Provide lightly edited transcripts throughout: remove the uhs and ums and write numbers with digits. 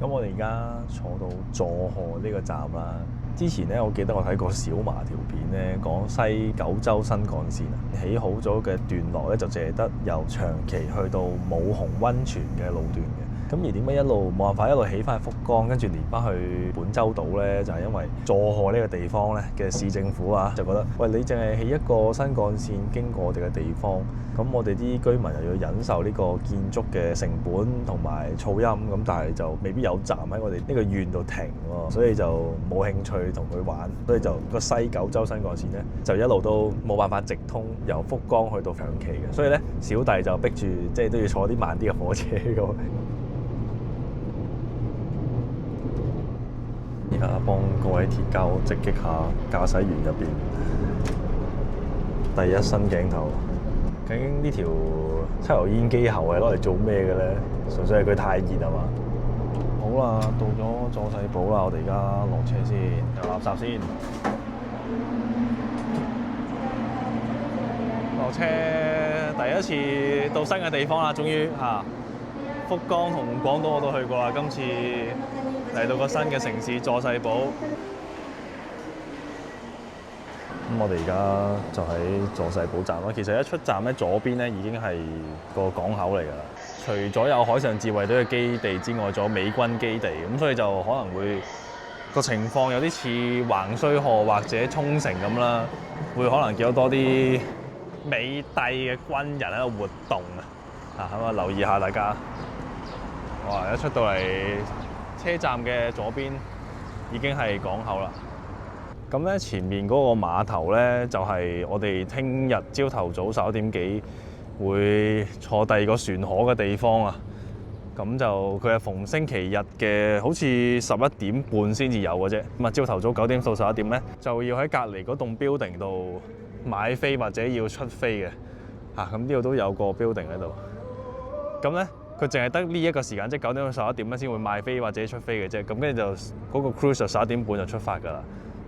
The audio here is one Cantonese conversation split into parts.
我哋而家坐到佐賀呢個站啦。之前咧，我記得我睇過小麻條片咧，講西九州新幹線起好咗嘅段落咧，就淨係得由長崎去到武雄溫泉嘅路段嘅。咁而點解一路冇辦法一路起翻去福岡，跟住連翻去本州島咧？就係因為佐賀呢個地方咧嘅市政府啊，就覺得喂，你淨係起一個新幹線經過我哋嘅地方，咁我哋啲居民又要忍受呢個建築嘅成本同埋噪音，咁但係就未必有站喺我哋呢個縣度停喎，所以就冇興趣同佢玩，所以就個西九州新幹線咧就一路都冇辦法直通由福岡去到長崎嘅，所以咧小弟就逼住即係都要坐啲慢啲嘅火車咁。而家幫各位鐵膠直擊下駕駛員入邊第一新鏡頭。究竟呢條抽油煙機喉係攞嚟做咩嘅咧？純粹係佢太熱係嘛？好啦，到咗佐世保啦，我哋而家落車先，有垃圾先。落車，第一次到新嘅地方啦，終於嚇。福岡同廣島我都去過啦，今次嚟到個新嘅城市佐世保。咁我哋而家就喺佐世保站啦。其實一出站咧，左邊咧已經係個港口嚟㗎啦。除咗有海上自衛隊嘅基地之外，仲有美軍基地，咁所以就可能會個情況有啲似橫須賀或者沖繩咁啦，會可能見到多啲美帝嘅軍人喺度活動啊！咁啊，留意下大家。哇！一出到嚟車站嘅左邊已經係港口啦。咁咧前面嗰個碼頭咧，就係我哋聽日朝頭早11點幾會坐第二個船河嘅地方啊。咁就佢係逢星期日嘅，好似11點半先至有嘅啫。咁啊，朝頭早9點到11點咧，就要喺隔離嗰棟 building 度買飛或者要出飛嘅。咁呢度都有個 building 喺度。咁咧。佢淨係得呢一個時間，即係9點到11點咧，先會賣飛或者出飛嘅啫。咁跟住就嗰個 cruise 就11點半就出發㗎啦。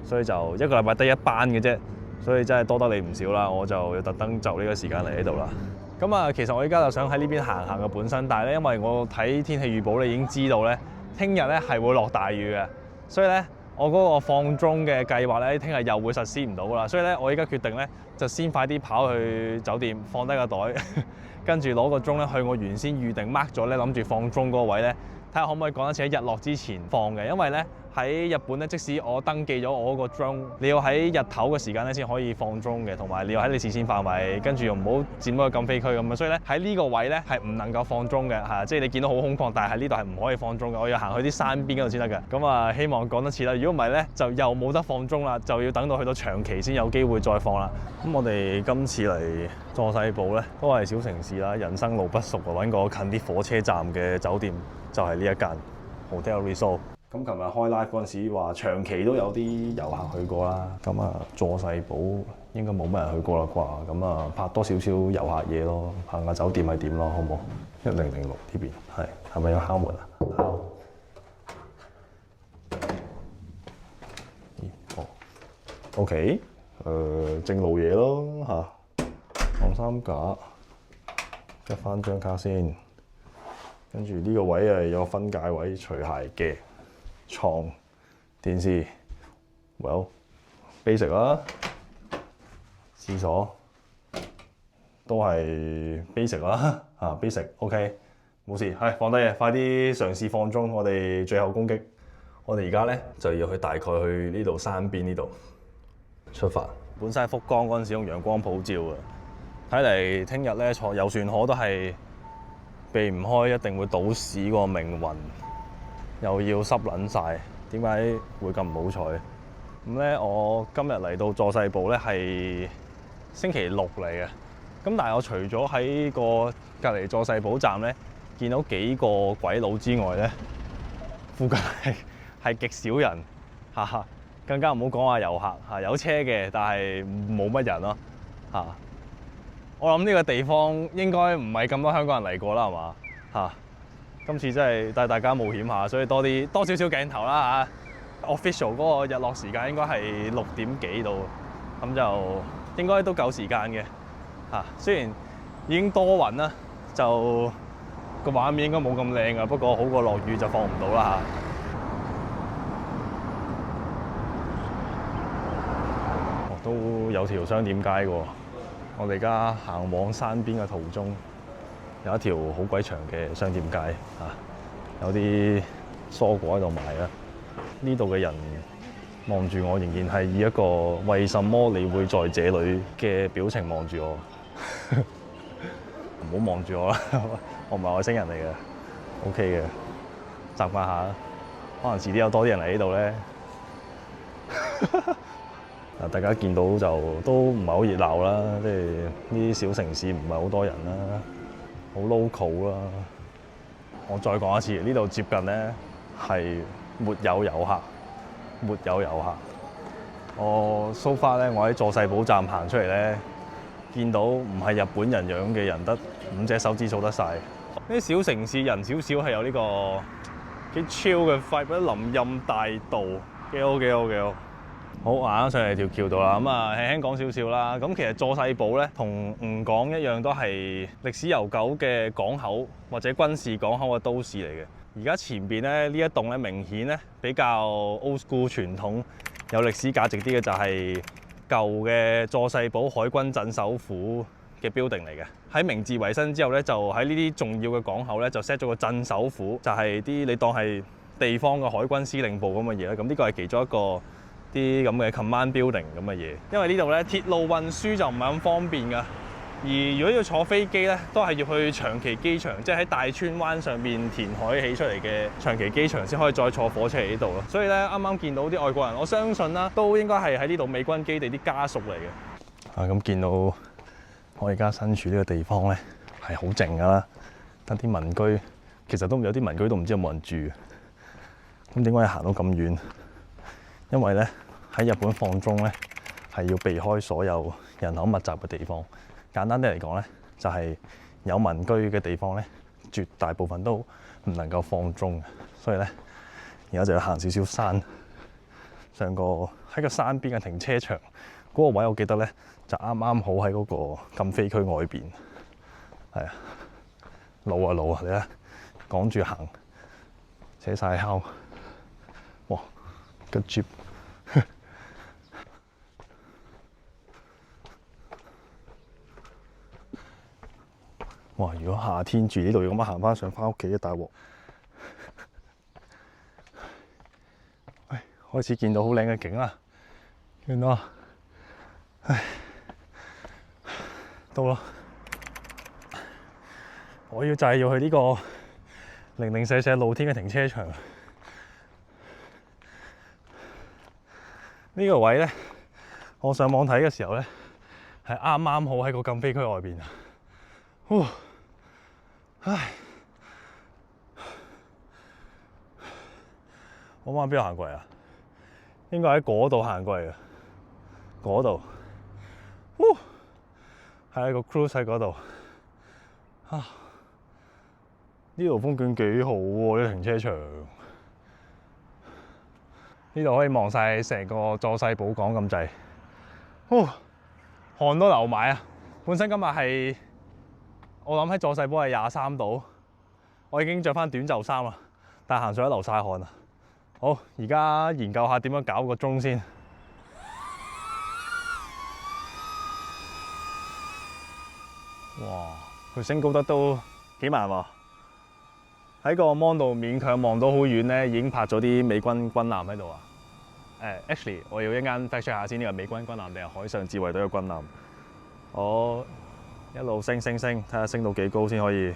所以就一個禮拜得一班嘅啫。所以真係多得你唔少啦。我就要特登就呢個時間嚟呢度啦。咁啊，其實我依家就想喺呢邊行行嘅本身，但係咧，因為我睇天氣預報咧已經知道咧，聽日咧係會落大雨嘅，所以咧我嗰個放鐘嘅計劃咧，聽日又會實施唔到啦。所以咧，我依家決定咧就先快啲跑去酒店放低個袋。跟住攞個鐘咧去我原先預定 mark 咗咧，諗住放鐘嗰個位咧，睇下可唔可以趕得切喺日落之前放嘅。因為咧喺日本咧，即使我登記咗我嗰個鐘，你要喺日頭嘅時間咧先可以放鐘嘅，同埋你要喺你視線範圍，跟住又唔好佔到個禁飛區咁啊。所以咧喺呢個位咧係唔能夠放鐘嘅嚇，即係你見到好空曠，但係喺呢度係唔可以放鐘嘅。我要行去啲山邊嗰度先得嘅。咁啊，希望趕得切啦。如果唔係咧，就又冇得放鐘啦，就要等到去到長崎先有機會再放啦。咁我哋今次嚟佐世保咧，都係小城市啦，人生路不熟啊，揾個近啲火車站嘅酒店，就係呢一間 Hotel Resort。咁琴日開 live 嗰陣時話長崎都有啲遊客去過啦，咁啊佐世保應該冇乜人去過啦啩，咁啊拍多少少遊客嘢咯，行下酒店係點咯，好唔好？1006呢邊係咪有敲門啊？敲。OK， 正路嘢咯嚇，晾衫架，執翻張卡先，跟住呢個位係有個分界位，除鞋嘅。床、電視 ，well basic 啦，廁所都係 basic 啦，basic OK 冇事，係放低嘢，快啲嘗試放鐘，我哋最後攻擊。我哋而家咧就要去大概去呢度山邊呢度出發。本身喺福岡嗰陣時用陽光普照啊，睇嚟聽日咧坐遊船河都係避唔開，一定會倒屎個命運。又要濕撚晒，點解會咁唔好彩？咁咧，我今日嚟到佐世保咧係星期六嚟嘅。咁但係我除咗喺個隔離佐世保站咧見到幾個鬼佬之外咧，附近係極少人嚇，更加唔好講話遊客嚇，有車嘅，但係冇乜人咯嚇。我諗呢個地方應該唔係咁多香港人嚟過啦，係嘛嚇？今次真係帶大家冒險下，所以多少少鏡頭啦嚇。Official 嗰個日落時間應該係6點幾度，咁就應該都夠時間嘅嚇。雖然已經多雲啦，就個畫面應該冇咁靚啊，不過好過落雨就放唔到啦嚇。都有條商店街嘅喎，我哋而家行往山邊嘅途中，有一條好鬼長嘅商店街嚇，有啲蔬果喺度賣啦。呢度嘅人望住我，仍然係以一個為什麼你會在這裡嘅表情望住我。唔好望住我啦，我唔係外星人嚟嘅 ，OK 嘅，習慣下啦。可能遲啲有多啲人嚟呢度咧。嗱，大家見到就都唔係好熱鬧啦，即係呢啲小城市唔係好多人啦，好 local 啦。我再講一次，呢度接近咧係沒有遊客，沒有遊客。我 so far 咧，我喺佐世保站行出嚟咧，見到唔係日本人樣嘅人得5隻手指數得晒。呢啲小城市人少少係有呢個幾 chill 嘅 vibe，林蔭大道幾好幾好幾好。好，行上嚟條橋度啦，咁啊輕輕講少少啦。咁其實佐世保咧同吳港一樣，都係歷史悠久嘅港口或者軍事港口嘅都市嚟嘅。而家前邊咧呢一棟咧明顯咧比較 old school 傳統，有歷史價值啲嘅就係舊嘅佐世保海軍鎮守府嘅 building 嚟嘅。喺明治維新之後咧，就喺呢啲重要嘅港口咧就 set 咗個鎮守府，就係啲你當係地方嘅海軍司令部咁嘅嘢啦。咁呢個係其中一個啲咁嘅 command building 咁嘅嘢，因為呢度咧鐵路運輸就唔係咁方便㗎，而如果要坐飛機咧，都係要去長崎機場，即係喺大川灣上面填海起出嚟嘅長崎機場，先可以再坐火車嚟呢度咯。所以咧，啱啱見到啲外國人，我相信啦，都應該係喺呢度美軍基地啲家屬嚟嘅。咁見到我而家身處呢個地方咧，係好靜㗎啦，得啲民居，其實都有啲民居都唔知有冇人住。咁點解要行到咁遠？因為咧喺日本放鐘咧係要避開所有人口密集嘅地方。簡單啲嚟講咧，就係有民居嘅地方咧，絕大部分都唔能夠放鐘。所以咧，而家就要行少少山，上個喺個山邊嘅停車場嗰個位，我記得咧就啱啱好喺嗰個禁飛區外邊。係啊，路啊路啊，你咧趕住行，扯晒敲，哇個 Jeep！哇！如果夏天住呢度，要咁樣行翻上翻屋企，一大鑊。開始見到好靚嘅景啦，見到啊！到啦！我就係要去呢個零零舍舍露天嘅停車場。呢個位咧，我上網睇嘅時候咧，係啱啱好喺個禁飛區外邊啊！唉，我啱啱邊度行過嚟啊？應該喺嗰度行過嚟嘅，嗰度，係個 cruise 喺嗰度。呢度風景幾好喎，啲停車場。呢度可以望晒成個佐世保港咁滯，汗都流埋啊！本身今日係我諗喺佐世保係23度，我已經着翻短袖衫啦，但係行上去流晒汗啊！好，而家研究下點樣搞個鐘先。哇！佢升高得都幾慢喎。喺個 mon 度勉強望到好遠咧，已經拍咗啲美軍軍艦喺度啊。actually 我要一間 fact check 下先，呢個美軍軍艦定係海上自衛隊嘅軍艦？我一路升，睇下升到幾高先可以。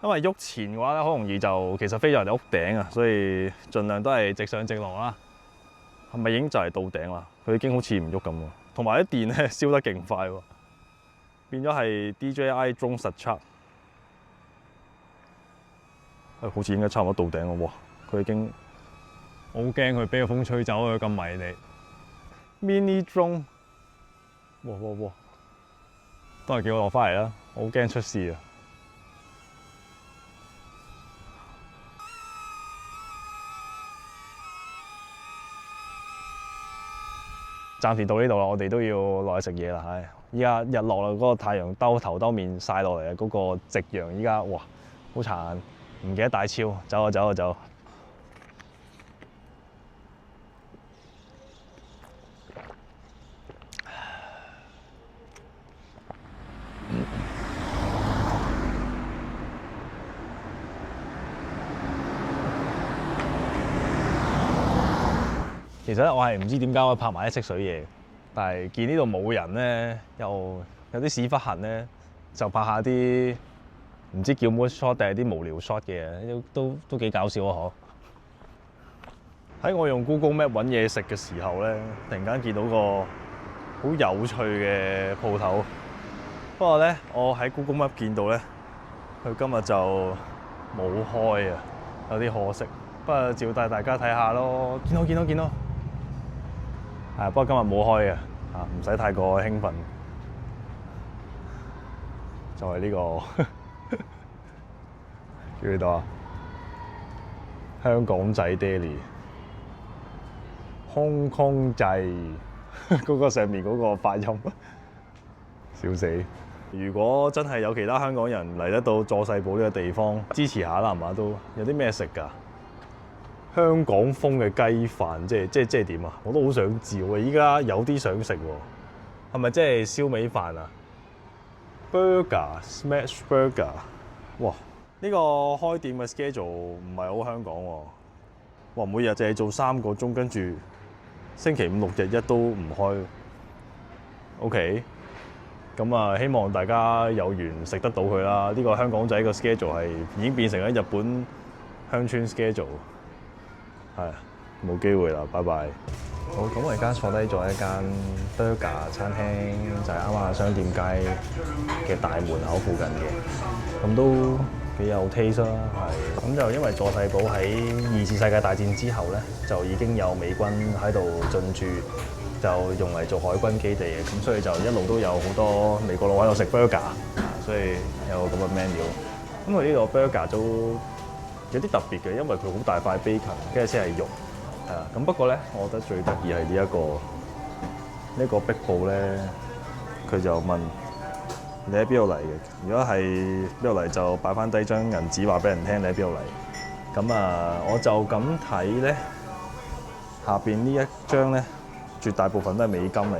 因為喐前嘅話咧，好容易就其實飛咗人哋屋頂啊，所以盡量都係直上直落啦。係咪已經就係到頂啦？佢已經好似唔喐咁喎。同埋啲電咧燒得勁快喎，變咗係 DJI Drone 實測。好似應該差唔多到頂咯喎！佢已經，我好驚佢俾個風吹走，佢咁迷你。Mini drone， 哇！都係叫我落翻嚟啦，我好驚出事啊！暫時到呢度啦，我哋都要落去食嘢啦，唉。依家日落啦，嗰個太陽兜頭兜面曬落嚟嘅嗰個夕陽，依家哇好殘，唔記得帶超，走啊走啊走！其實咧，我係唔知點解我拍埋啲識水嘢，但係見呢度冇人咧，又有啲屎忽痕咧，就拍下啲唔知叫 mood shot 定係啲無聊 shot 嘅嘢，都幾搞笑啊！嗬！喺我用 Google Map 揾嘢食嘅時候咧，突然間見到個好有趣嘅鋪頭。不過咧，我喺 Google Map 見到咧，佢今日就冇開啊，有啲可惜。不過照帶大家睇下咯，見到。係，不過今日冇開嘅，唔使太過興奮。就係呢個叫幾多啊？香港仔 Daily，Hong Kong 仔嗰個上面嗰個發音，笑死！如果真係有其他香港人嚟得到佐世保呢個地方，支持下啦，係嘛？都有啲咩食㗎？香港風嘅雞飯，即係點啊？我都好想知喎！依家有啲想食喎，係咪即係燒味飯啊 ？Burger Smash Burger， 哇！呢個開店嘅 schedule 唔係好香港喎。哇！每日淨係做3個鐘，跟住星期5、6日一都唔開。OK， 咁啊，希望大家有緣食得到佢啦。呢個香港仔個 schedule 係已經變成咗日本鄉村 schedule。係冇機會啦，拜拜。好，咁我而家坐低咗一間 burger 餐廳，就係啱啱商店街嘅大門口附近嘅，咁都幾有 taste 啦。係，咁就因為佐世保喺2次世界大戰之後咧，就已經有美軍喺度進駐，就用嚟做海軍基地嘅，咁所以就一路都有好多美國佬喺度食 burger， 所以有個咁嘅 menu。咁佢呢個 burger 都有啲特別嘅，因為佢好大塊 bacon， 跟住先係肉，係啊。咁不過咧，我覺得最得意係呢個壁報咧，佢就問你喺邊度嚟嘅。如果係邊度嚟，就擺翻低張銀紙話俾人聽你喺邊度嚟。咁啊，我就咁睇咧，下邊呢一張咧，絕大部分都係美金嚟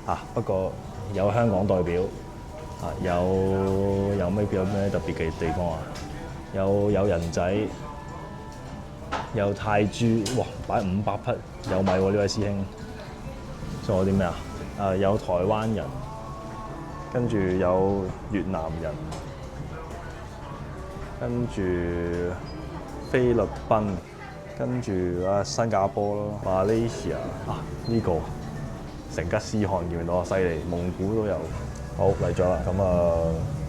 嘅。不過有香港代表，有咩特別嘅地方啊？有人仔，有泰銖，哇！擺500匹有米喎，呢位師兄。仲有啲咩啊？有台灣人，跟住有越南人，跟住菲律賓，跟住新加坡咯，馬來西亞呢個成吉思汗見唔見到啊？犀利，蒙古都有。好嚟咗啦，咁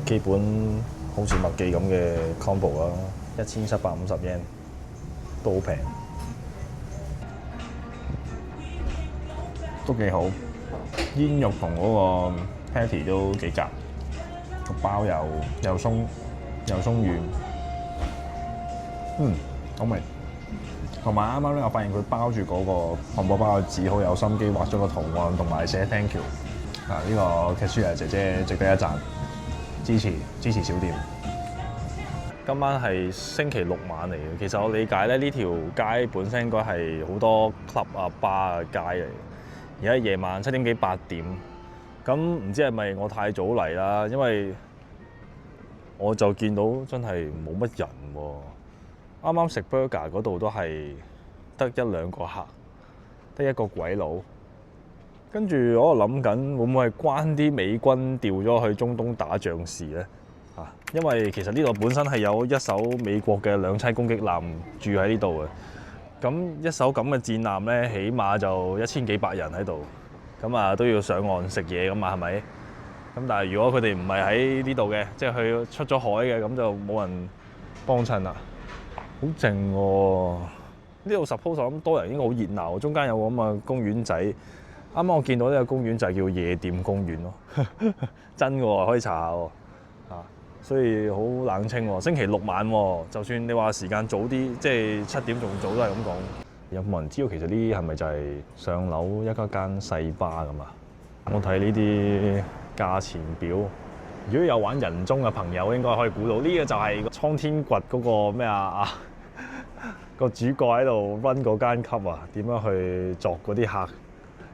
基本好似麥記咁嘅 combo 啦，1750 yen 都好平，都幾好。煙肉同嗰個 patty 都幾夾，個包又鬆軟，好味。同埋啱啱咧，我發現佢包住嗰個漢堡包嘅紙好有心機，畫咗個圖案同埋寫 thank you。呢個 cashier 姐姐值得一讚，支持小店。今晚係星期6晚嚟嘅，其實我理解咧，呢條街本身應該係好多 club 啊、bar 嘅街嚟。而家夜晚7點幾8點，咁唔知係咪我太早嚟啦？因為我就見到真係冇乜人喎。啱啱食 burger 嗰度都係得1、2個客，得一個鬼佬。跟住我諗緊會唔會係關啲美軍調咗去中東打仗事咧？因為其實呢度本身係有一艘美國嘅兩棲攻擊艦住喺呢度嘅。咁一艘咁嘅戰艦咧，起碼就1000幾百人喺度，咁都要上岸食嘢咁係咪？咁但係如果佢哋唔係喺呢度嘅，即係去出咗海嘅，咁就冇人幫襯啦。好靜喎！呢度 suppose 咁多人應該好熱鬧，中間有個咁嘅公園仔。啱啱我見到呢個公園就係叫夜店公園咯，真嘅喎，可以查下喎。所以好冷清喎。星期6晚喎，就算你話時間早啲，即係7點仲早都係咁講。有冇人知道其實呢啲係咪就係上樓一間細巴咁啊？我睇呢啲價錢表。如果有玩人中嘅朋友，應該可以估到呢個就係蒼天掘嗰個咩啊個主角喺度 run 嗰間級啊，點樣去作嗰啲客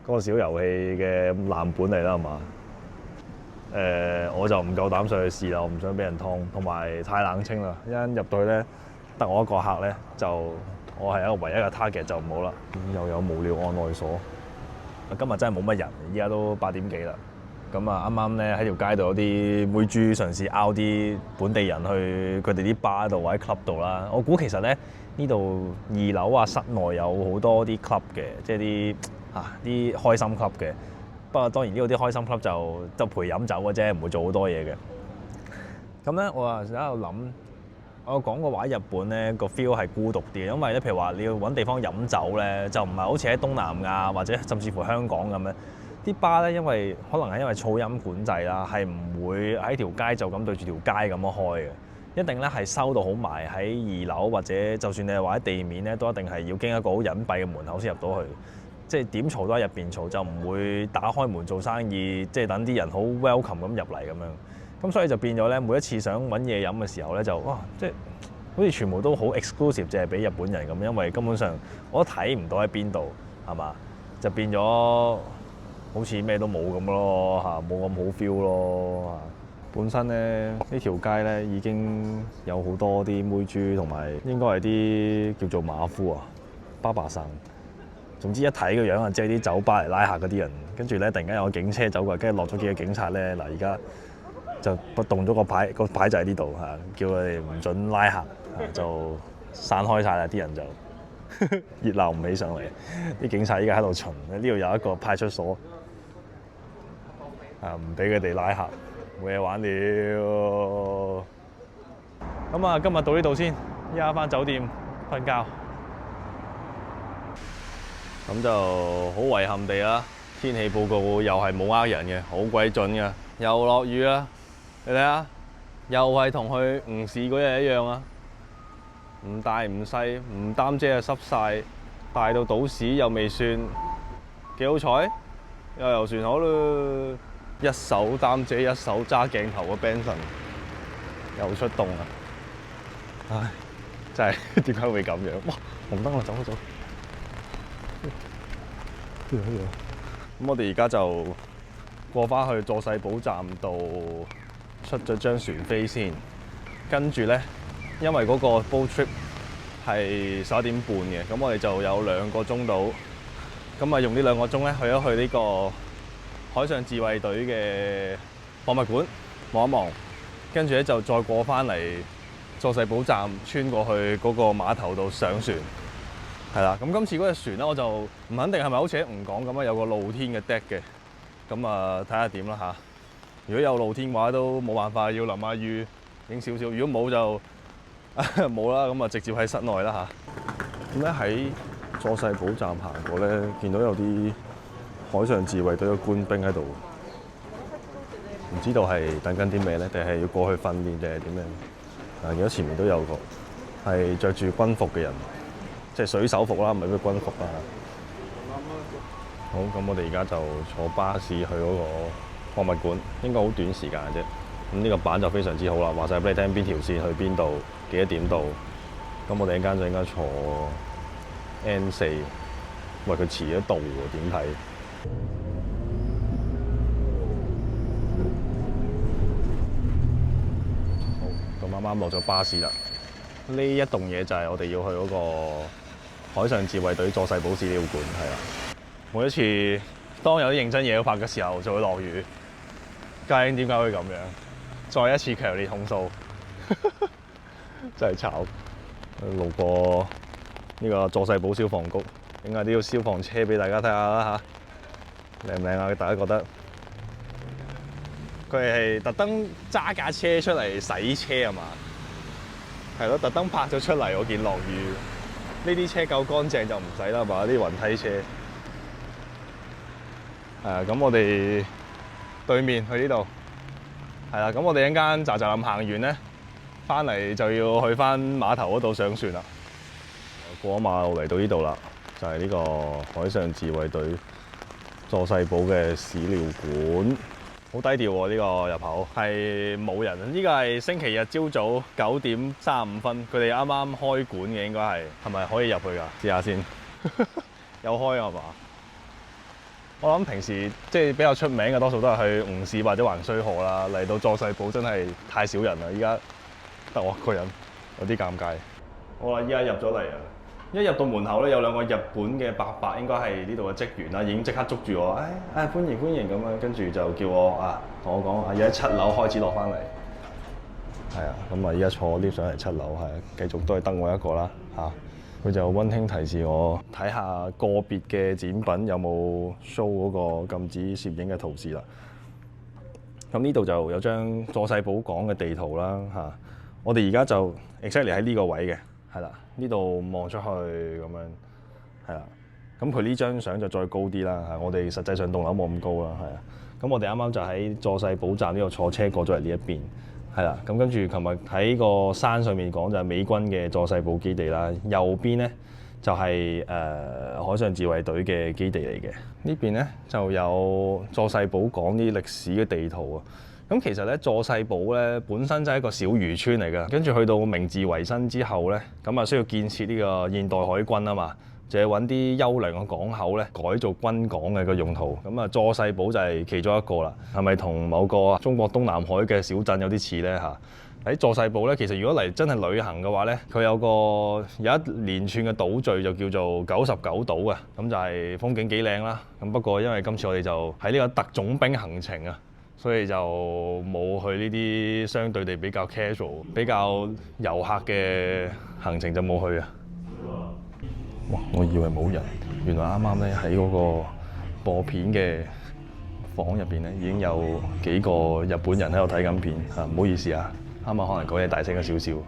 嗰個小遊戲嘅藍本嚟啦，係嘛？我就唔夠膽上去試啦，我唔想俾人劏，同埋太冷清啦。一入到去咧，得我一個客咧，就我係一個唯一嘅 target 就唔好啦。又有無聊案內所，今日真係冇乜人，依家都8點幾啦。咁啊，啱啱咧喺條街度有啲妹豬嘗試拗啲本地人去佢哋啲 bar 度或者 club 度啦。我估其實咧呢度2樓啊，室內有好多啲 club 嘅，即係啲開心 club 嘅。不過當然呢度啲開心 club 就陪飲酒嘅啫，唔會做好多嘢嘅。咁咧我啊喺度諗，我講過話日本咧個 feel 係孤獨啲嘅，因為咧譬如話你要揾地方飲酒咧，就唔係好似喺東南亞或者甚至乎香港咁樣。啲巴咧，因為可能係因為噪音管制啦，係唔會喺條街就咁對住條街咁樣開嘅，一定咧係收到好埋喺2樓或者就算你係話喺地面咧，都一定係要經一個好隱蔽嘅門口先入到去。即係點嘈都喺入邊嘈，就唔會打開門做生意，即係等啲人好 welcome 咁入嚟咁樣。咁所以就變咗咧，每一次想揾嘢飲嘅時候咧，就哇，即係好似全部都好 exclusive，淨係俾日本人咁，因為根本上我都睇唔到喺邊度，係嘛？就變咗。好似咩都冇咁咯嚇，冇咁好 feel 咯嚇。本身咧呢條街咧已經有好多啲妹豬同埋應該係啲叫做馬夫啊、巴巴生。總之一睇個樣啊，即係啲酒吧嚟拉客嗰啲人。跟住咧突然間有個警車走過，跟住落咗幾個警察咧。嗱而家就動咗個牌就喺呢度嚇，叫佢哋唔準拉客，就散開晒啦啲人就熱鬧唔起上嚟。啲警察依家喺度巡，呢度有一個派出所。唔俾佢哋拉客，冇嘢玩了。咁啊，今日到呢度先，依家返酒店瞓覺。咁就好遺憾地啦，天氣報告又係冇呃人嘅，好鬼準嘅，又落雨啦。你睇下，又係同佢唔試嗰日一樣啊！唔大唔細，唔擔遮就濕晒，大到倒屎又未算，幾好彩，又算好啦。一手擔遮一手揸鏡頭嘅 Benson 又出動啦！唉，真係點解會咁樣？哇！紅燈啦，走啦走！咁我哋而家就過翻去佐世保站度出咗張船飛先，跟住咧，因為嗰個 boat trip 係11點半嘅，咁我哋就有2個鐘到，咁啊用呢2個鐘咧去一去呢個海上自衛隊嘅博物館望一望，跟住咧就再過翻嚟佐世保站，穿過去嗰個碼頭度上船，係啦。咁今次嗰隻船咧，我就唔肯定係咪好似喺吳港咁樣有個露天嘅 deck 嘅，咁啊睇下點啦嚇。如果有露天嘅話，都冇辦法要淋下雨影少少；如果冇就冇啦，咁啊直接喺室內啦嚇。咁咧喺佐世保站行過咧，見到有啲海上自衛隊嘅官兵喺度，唔知道係等緊啲咩咧，定係要過去訓練定係點樣？見到前面都有個係着住軍服嘅人，即係水手服啦，唔係咩軍服啦。好，咁我哋而家就坐巴士去嗰個博物館，應該好短時間嘅啫。咁呢個板就非常之好啦，話晒俾你聽邊條線去邊度，幾多點到。咁我哋陣間就應該坐 N4，喂佢遲咗到喎，點睇？好，咁啱啱落咗巴士啦。呢一棟嘢就係我哋要去嗰個海上自衛隊佐世保資料館，係啦。每一次當有啲認真嘢要拍嘅時候，就會落雨。究竟點解會咁樣？再一次強烈控訴，真係炒。路過呢個佐世保消防局，影下啲消防車俾大家睇下啦嚇。靚唔靚啊？大家覺得佢係特登揸架車出嚟洗車啊嘛？係咯，特登拍咗出嚟。我見落雨，呢啲車夠乾淨就唔使啦嘛。啲雲梯車咁我哋對面去呢度係啦。咁我哋一間喳喳林行完咧，翻嚟就要去翻碼頭嗰度上船啦。過咗馬路嚟到呢度啦，就係呢個海上自衛隊佐世保嘅史料館。好低調喎，呢個入口係冇人。呢個係星期日朝早9:35，佢哋啱啱開館嘅，應該係咪可以入去㗎？試下先，有開係嘛？我諗平時即係比較出名嘅多數都係去吳氏或者橫須賀啦，嚟到佐世保真係太少人啦，依家得我一個人，有啲尷尬。好啦，依家入咗嚟啊！一入到門口咧，有兩個日本嘅伯伯，應該係呢度嘅職員啦，已經即刻捉住我，歡迎歡迎咁樣，跟住就叫我同我講要喺7樓開始落翻嚟。係啊，咁啊依家坐 lift 上嚟7樓，係繼續都係得我一個啦嚇。佢就溫馨提示我睇下個別嘅展品有冇 show 嗰個禁止攝影嘅圖示啦。咁呢度就有張佐世保港嘅地圖啦嚇。我哋而家就 exactly 喺呢個位嘅，係啦，呢度望出去咁樣，係啦。咁佢呢張相就再高啲啦，係我哋實際上棟樓冇咁高啦，係啊。咁我哋啱啱就喺佐世保站呢度坐車過咗嚟呢一邊，係啦。咁跟住琴日喺個山上面講就係美軍嘅佐世保基地啦，右邊咧就係海上自衛隊嘅基地嚟嘅。呢邊咧就有佐世保港啲歷史嘅地圖啊。咁其實咧，佐世保咧本身就係一個小漁村嚟㗎，跟住去到明治維新之後咧，咁啊需要建設呢個現代海軍啊嘛，就係揾啲優良嘅港口咧改做軍港嘅個用途。咁啊，佐世保就係其中一個啦。係咪同某個中國東南海嘅小鎮有啲似咧嚇？喺佐世保咧，其實如果嚟真係旅行嘅話咧，佢有一連串嘅島嶼就叫做99島啊，咁就係風景幾靚啦。咁不過因為今次我哋就喺呢個特種兵行程啊，所以就冇去呢啲相對地比較 casual、比較遊客嘅行程就冇去啊。哇！我以為冇人，原來啱啱咧喺嗰個播片嘅房入邊咧已經有幾個日本人喺度睇緊片嚇，唔好意思啊，啱啱可能講嘢大聲咗少少。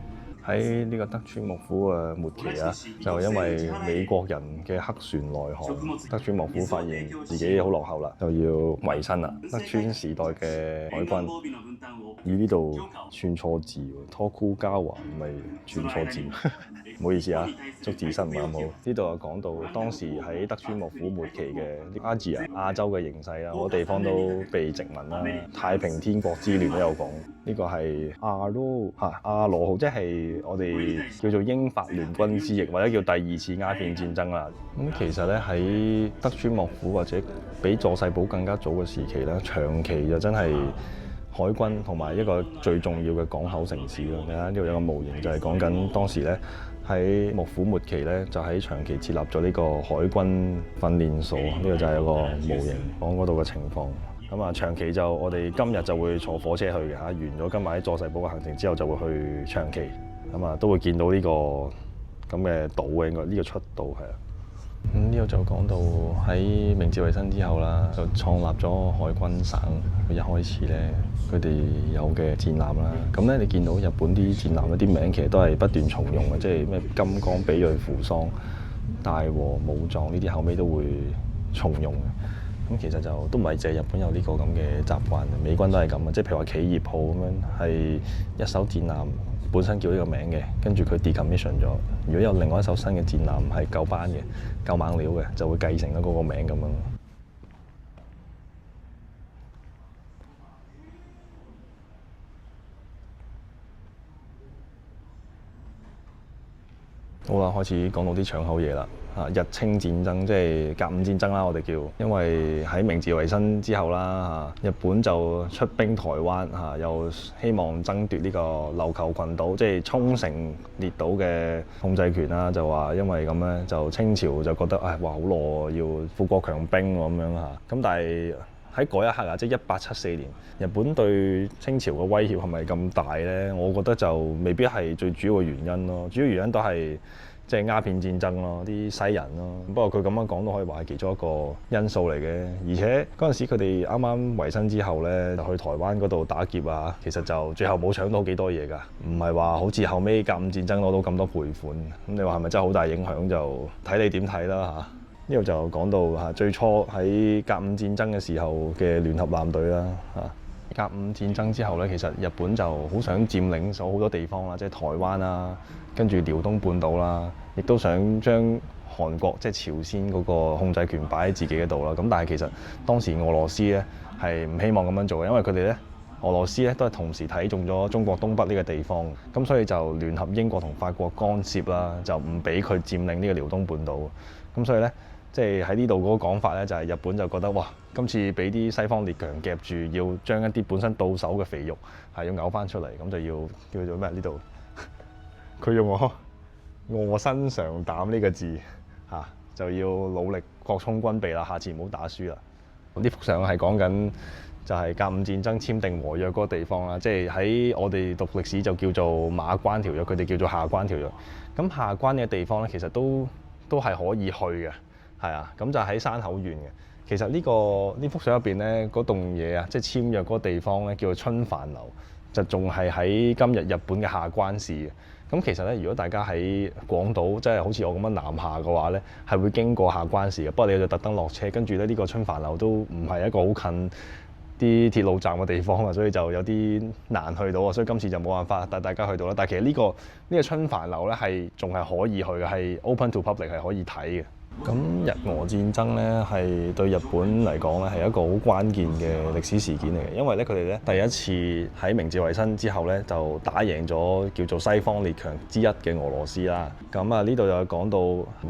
喺呢個德川幕府嘅末期啊，就因為美國人嘅黑船來航，德川幕府發現自己好落後啦，就要維新啦。德川時代嘅海軍以呢度串錯字喎，Tokugawa唔係串錯字，唔好意思啊，捉字失誤有冇？呢度有講到當時喺德川幕府末期嘅亞洲嘅形勢啦，好多地方都被殖民啦，太平天國之亂都有講。呢個係阿羅號，即係我哋叫做英法聯軍之役，或者叫第2次鴉片戰爭啦。咁其實咧喺德川幕府或者比佐世保更加早嘅時期咧，長崎就真係海軍同埋一個最重要嘅港口城市咯。你睇呢度有個模型就係講緊當時咧喺幕府末期咧，就喺長崎設立咗呢個海軍訓練所。呢個就係一個模型講嗰度嘅情況。咁啊，長崎就我哋今日就會坐火車去嘅嚇，完咗今日喺佐世保嘅行程之後就會去長崎，咁啊都會見到呢個咁嘅島嘅，應該呢個出島係啊。呢度就講到喺明治維新之後啦，就創立咗海軍省。佢一開始咧，佢哋有嘅戰艦啦，咁咧你見到日本啲戰艦嗰啲名其實都係不斷重用嘅，即係咩金剛、比瑞、扶桑、大和、武藏呢啲後尾都會重用嘅。咁其實就都唔係淨係日本有呢個咁嘅習慣，美軍都係咁啊！即係譬如話企業號咁樣，係一艘戰艦本身叫呢個名嘅，跟住佢 decommission 咗。如果有另外一艘新嘅戰艦係舊班嘅、夠猛料嘅，就會繼承咗嗰個名咁樣。好啦，開始講到啲搶口嘢啦。日清戰爭即係甲午戰爭啦，我哋叫，因為喺明治維新之後啦，日本就出兵台灣，又希望爭奪呢個琉球群島，即係沖繩列島嘅控制權啦。就話因為咁咧，就清朝就覺得哇好耐要富國強兵咁樣嚇。咁但係喺嗰一刻啊，即係1874年，日本對清朝嘅威脅係咪咁大咧？我覺得就未必係最主要嘅原因咯。主要原因都係即係鴉片戰爭咯，啲西人咯。不過佢咁樣講都可以話係其中一個因素嚟嘅。而且嗰陣時佢哋啱啱維新之後咧，就去台灣嗰度打劫啊，其實就最後冇搶到幾多嘢㗎，唔係話好似後尾甲午戰爭攞到咁多賠款。咁你話係咪真係好大影響就睇你點睇啦嚇。呢度就講到嚇最初喺甲午戰爭嘅時候嘅聯合艦隊啦嚇。甲午戰爭之後咧，其實日本就好想佔領咗好多地方啦，即係台灣啦，跟住遼東半島啦，亦都想將韓國即係朝鮮嗰個控制權擺喺自己嗰度啦。咁但係其實當時俄羅斯咧係唔希望咁樣做嘅，因為佢哋咧俄羅斯咧都係同時睇中咗中國東北呢個地方，咁所以就聯合英國同法國干涉啦，就唔俾佢佔領呢個遼東半島。咁所以咧，即係喺呢度嗰個講法咧，就係日本就覺得哇，今次俾啲西方列強夾住，要將一啲本身到手嘅肥肉係要嘔翻出嚟，咁就要叫做咩呢度？佢用我臥薪嘗膽呢個字嚇，就要努力擴充軍備啦，下次唔好打輸啦。呢幅相係講緊就係甲午戰爭簽訂和約嗰個地方啦，即係喺我哋讀歷史就叫做馬關條約，佢哋叫做下關條約。咁下關嘅地方咧，其實都係可以去嘅，係啊，咁就喺山口縣嘅。其實呢幅相入邊咧，嗰棟嘢啊，即係簽約嗰個地方咧，叫做春帆樓，就仲係喺今日日本嘅下關市嘅。咁其實咧，如果大家喺廣島，即係好似我咁樣南下嘅話咧，係會經過下關市嘅。不過你就特登落車，跟住咧呢個春帆樓都唔係一個好近啲鐵路站嘅地方啊，所以就有啲難去到啊。所以今次就冇辦法帶大家去到啦。但係其實呢個春帆樓咧係仲係可以去嘅，係 open to public 係可以睇嘅。咁日俄戰爭咧係對日本嚟講咧係一個好關鍵嘅歷史事件嚟嘅，因為咧佢哋咧第一次喺明治維新之後咧就打贏咗叫做西方列強之一嘅俄羅斯啦。咁啊呢度又講到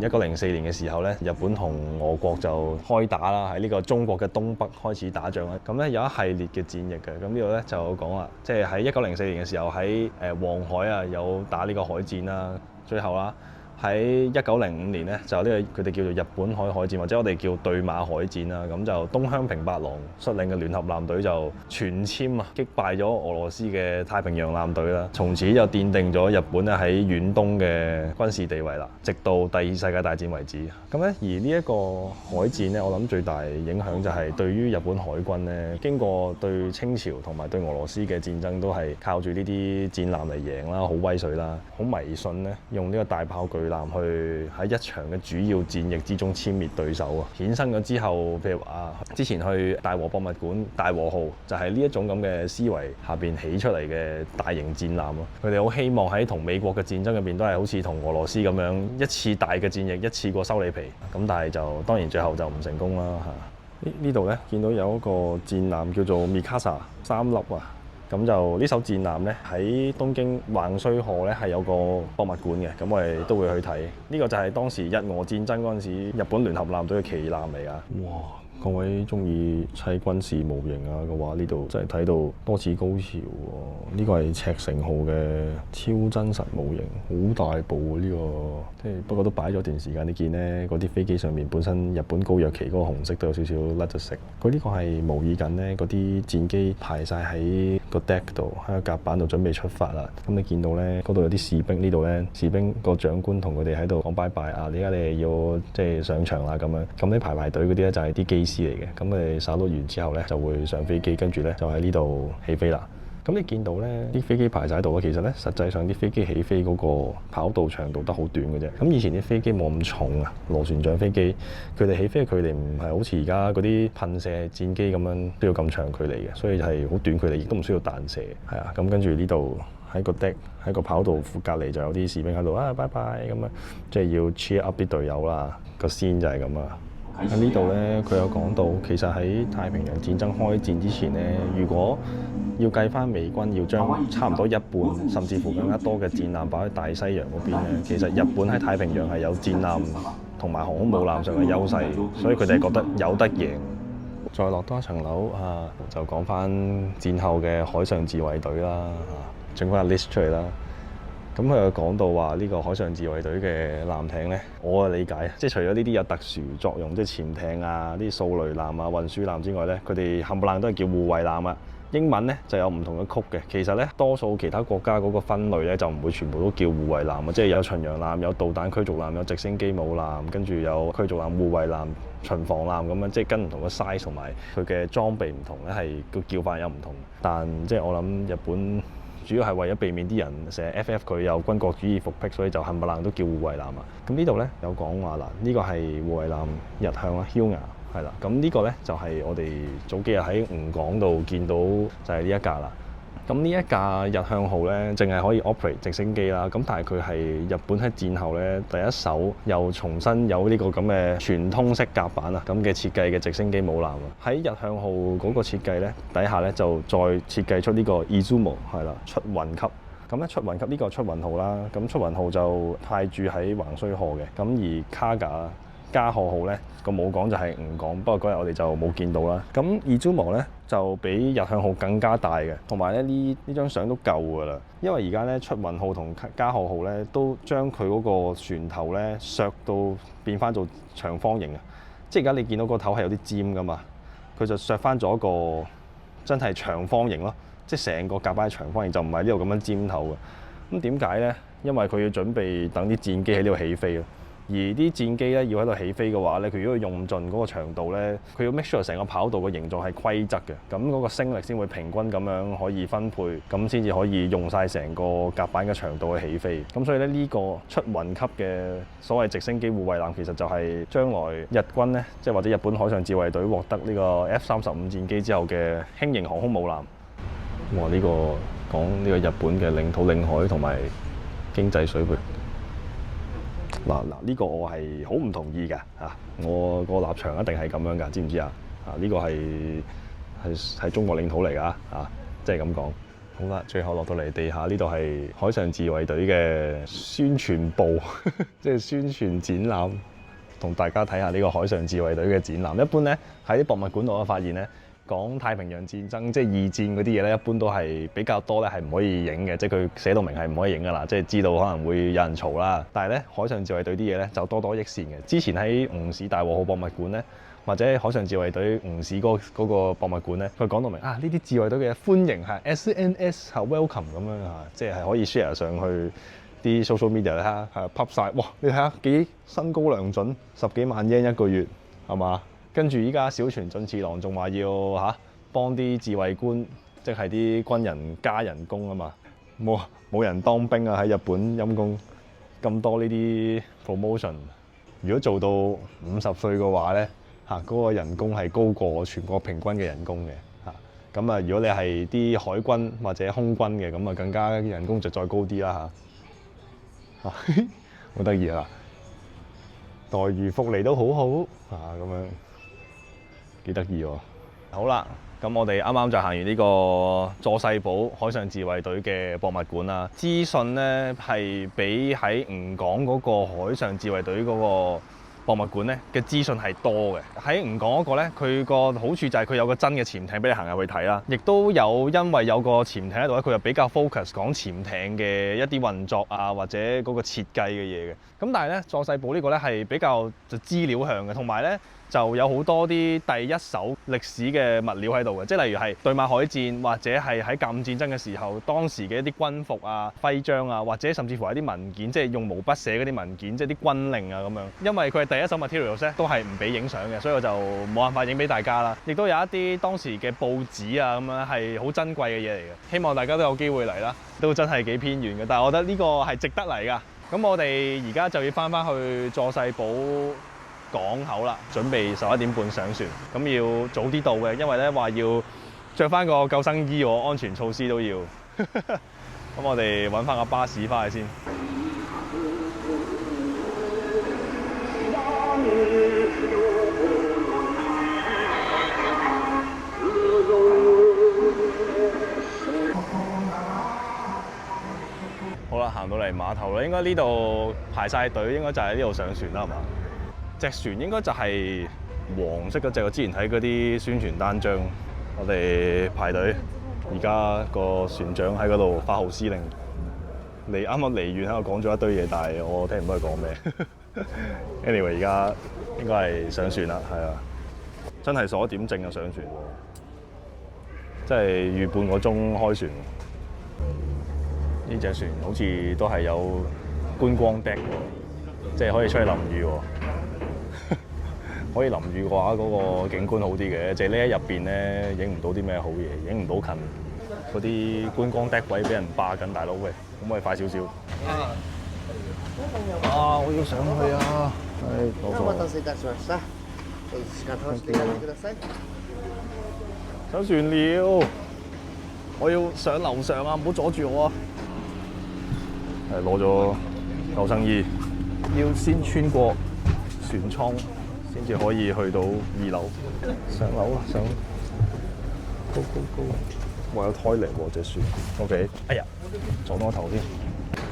1904年嘅時候咧，日本同俄國就開打啦，喺呢個中國嘅東北開始打仗啦。咁咧有一系列嘅戰役嘅，咁呢度咧就講啦，即係喺1904年嘅時候喺黃海啊有打呢個海戰啦，最後啦。喺1905年咧，就呢個佢哋叫做日本海戰，或者我哋叫對馬海戰啦。咁就東鄉平八郎率領嘅聯合艦隊就全殲啊，擊敗咗俄羅斯嘅太平洋艦隊啦。從此就奠定咗日本咧喺遠東嘅軍事地位啦，直到第二次世界大戰為止。咁咧，而呢一個海戰咧，我諗最大影響就係對於日本海軍咧，經過對清朝同埋對俄羅斯嘅戰爭，都係靠住呢啲戰艦嚟贏啦，好威水啦，好迷信咧，用呢個大炮巨艦去喺一場嘅主要戰役之中殲滅對手啊！衍生咗之後，譬如話之前去大和博物館大和號就係呢一種咁嘅思維下邊起出嚟嘅大型戰艦咯。佢哋好希望喺同美國嘅戰爭入邊都係好似同俄羅斯咁樣一次大嘅戰役一次過收你皮。咁但係就當然最後就唔成功啦嚇。呢度咧見到有一個戰艦叫做 Mikasa 3粒啊。咁就呢艘戰艦咧喺東京橫須賀咧係有個博物館嘅，咁我哋都會去睇。呢個就係當時日俄戰爭嗰陣時日本聯合艦隊嘅旗艦嚟㗎。哇！各位中意砌軍事模型啊嘅話，呢度真係睇到多次高潮喎。呢個係赤城號嘅超真實模型，好大部呢個，即係不過都擺咗段時間。你見呢嗰啲飛機上面本身日本高躍旗嗰個紅色都有少少甩咗色。佢呢個係模擬緊呢嗰啲戰機排晒喺個 deck 度，喺個甲板度準備出發啦。咁你見到呢嗰度有啲士兵，呢度呢士兵個長官同佢哋喺度講拜拜啊！而家你哋要即係上場啦咁樣。咁呢排隊嗰啲咧就係啲機師嚟嘅。咁佢哋稍到完之後咧就會上飛機，跟住咧就喺呢度起飛啦。咁你見到咧啲飛機排晒喺度啊，其實咧實際上啲飛機起飛嗰個跑道長度得好短嘅啫。咁以前啲飛機冇咁重啊，螺旋槳飛機佢哋起飛嘅距離唔係好似而家嗰啲噴射戰機咁樣都要咁長距離嘅，所以係好短距離，亦都唔需要彈射。係啊，咁跟住呢度喺個 deck 喺個跑道附隔離就有啲士兵喺度啊，拜拜咁樣，即係要 cheer up 啲隊友啦。個 scene 就係咁啊。喺呢度咧，佢有講到，其實喺太平洋戰爭開戰之前咧，如果要計翻美軍要將差唔多一半，甚至乎更加多嘅戰艦擺喺大西洋嗰邊咧，其實日本喺太平洋係有戰艦同埋航空母艦上嘅優勢，所以佢哋覺得有得贏。再落多一層樓啊，就講翻戰後嘅海上自衛隊啦，整翻個 list 出嚟啦。咁佢又講到話呢個海上自衛隊嘅艦艇咧，我嘅理解即係除咗呢啲有特殊作用，即係潛艇啊、啲掃雷艦啊、運輸艦之外咧，佢哋冚唪唥都係叫護衛艦啊。英文咧就有唔同嘅曲嘅，其實咧多數其他國家嗰個分類咧就唔會全部都叫護衛艦啊，即係有巡洋艦、有導彈驅逐艦、有直升機母艦，跟住有驅逐艦、護衛艦、巡防艦咁樣，即係跟唔同嘅 size 同埋佢嘅裝備唔同咧，係個叫法有唔同。但即係我諗日本主要係為咗避免啲人成日 FF 佢有軍國主義復辟，所以就冚唪唥都叫護衛艦啊。咁呢度咧有講話嗱，呢個係護衛艦日向啊，Hyuga。係啦，咁呢個咧就係我哋早幾日喺吳港度見到就係呢一架啦。咁呢一架日向號咧，淨係可以 operate 直升機啦。咁但係佢係日本喺戰後咧第一艘又重新有呢個咁嘅全通式甲板啊咁嘅設計嘅直升機母艦啊。喺日向號嗰個設計咧底下咧就再設計出呢個 Izumo 係啦出雲級。咁咧出雲級呢個出雲號啦，咁出雲號就派駐喺橫須賀嘅。咁而加賀號咧個母港就係吳港，不過嗰日我哋就冇見到啦。咁Izumo咧就比日向號更加大嘅，同埋咧呢張相都夠㗎啦。因為而家咧出雲號同加賀號咧都將佢嗰個船頭咧削到變翻做長方形啊！即係而家你見到個頭係有啲尖㗎嘛，佢就削翻咗一個真係長方形咯。即係成個甲板係長方形，就唔係呢度咁樣尖頭嘅。咁點解咧？因為佢要準備等啲戰機喺呢度起飛咯。而啲戰機咧要喺度起飛嘅話咧，佢如果用盡嗰個長度咧，佢要 make sure 成個跑道嘅形狀係規則嘅，咁嗰個升力先會平均咁樣可以分配，咁先至可以用晒成個甲板嘅長度去起飛。咁所以咧呢個出雲級嘅所謂直升機護衛艦，其實就係將來日軍咧，即係或者日本海上自衛隊獲得呢個 F-35戰機之後嘅輕型航空母艦。哇！呢個講呢個日本嘅領土領海同埋經濟水域。呢個我係好唔同意㗎嚇，我個立場一定係咁樣㗎，知唔知啊？呢個係中國領土嚟㗎嚇，即係咁講。好啦，最後落到嚟地下呢度係海上自衛隊嘅宣傳部，即係宣傳展覽，同大家睇下呢個海上自衛隊嘅展覽。一般咧喺啲博物館度我發現咧，講太平洋戰爭即係二戰嗰啲嘢咧，一般都係比較多咧，係唔可以影嘅，即係佢寫到明係唔可以影噶啦，即係知道可能會有人嘈啦。但係咧，海上自衛隊啲嘢咧就多多益善嘅。之前喺吳市大和號博物館咧，或者海上自衛隊吳市嗰個博物館咧，佢講到明啊，呢啲自衛隊嘅歡迎係 SNS 係 welcome 咁樣嚇，即係可以 share 上去啲 social media 啦，係 pop 曬。哇！你睇下幾身高良準，10幾萬yen一個月係嘛？跟住依家小泉進次郎仲話要幫啲自衛官，即係啲軍人加人工啊嘛，冇人當兵啊喺日本陰公咁多呢啲 promotion。如果做到50歲嘅話咧，嗰個人工係高過全國平均嘅人工嘅嚇。咁啊，如果你係啲海軍或者空軍嘅，咁啊更加人工就再高啲啦嚇。好得意啊！待遇福利都好好咁樣。幾得意喎！好啦，咁我哋啱啱就行完呢個佐世保海上自衛隊嘅博物館啦。資訊咧係比喺吳港嗰個海上自衛隊嗰個博物館咧嘅資訊係多嘅。喺吳港嗰個咧，佢個好處就係佢有個真嘅潛艇俾你行入去睇啦，亦都有因為有個潛艇喺度咧，佢又比較 focus 講潛艇嘅一啲運作啊，或者嗰個設計嘅嘢嘅。咁但係咧，佐世保呢個咧係比較就資料向嘅，同埋咧，就有好多啲第一手歷史嘅物料喺度嘅，即係例如係對馬海戰或者係喺甲午戰爭嘅時候，當時嘅一啲軍服啊、徽章啊，或者甚至乎係啲文件，即係用毛筆寫嗰啲文件，即係啲軍令啊咁樣。因為佢係第一手 materials 咧，都係唔俾影相嘅，所以我就冇辦法影俾大家啦。亦都有一啲當時嘅報紙啊咁樣係好珍貴嘅嘢嚟嘅，希望大家都有機會嚟啦。都真係幾偏遠嘅，但係我覺得呢個係值得嚟㗎。咁我哋而家就要翻去佐世保港口啦，準備11點半上船，咁要早啲到嘅，因為咧話要着翻個救生衣喎，安全措施都要。咁我哋揾翻個巴士翻去先。好啦，行到嚟碼頭啦，應該呢度排晒隊，應該就喺呢度上船啦，係嘛？隻船應該就係黃色嗰隻，我之前睇嗰啲宣傳單張。我哋排隊，而家個船長喺嗰度發號施令。啱啱離遠喺度講咗一堆嘢，但係我聽唔到佢講咩。Anyway， 而家應該係上船啦，係啊，真係鎖點正就上船喎，即係預半個鐘開船。呢隻船好似都係有觀光 deck 喎，即係可以出去淋雨喎。可以淋雨嘅話，嗰個景觀好啲嘅，就係呢一入邊咧影唔到啲咩好嘢，影唔到近嗰啲觀光 deck 位俾人霸緊，大佬喂，可唔可以快少少？我要上去啊！上船了。我要上樓上啊！唔好阻住我啊！係攞咗救生衣，要先穿過船艙先至可以去到2樓。上樓啦，上高高高！哇，有胎嚟喎隻船。OK， 哎呀，撞到我頭添。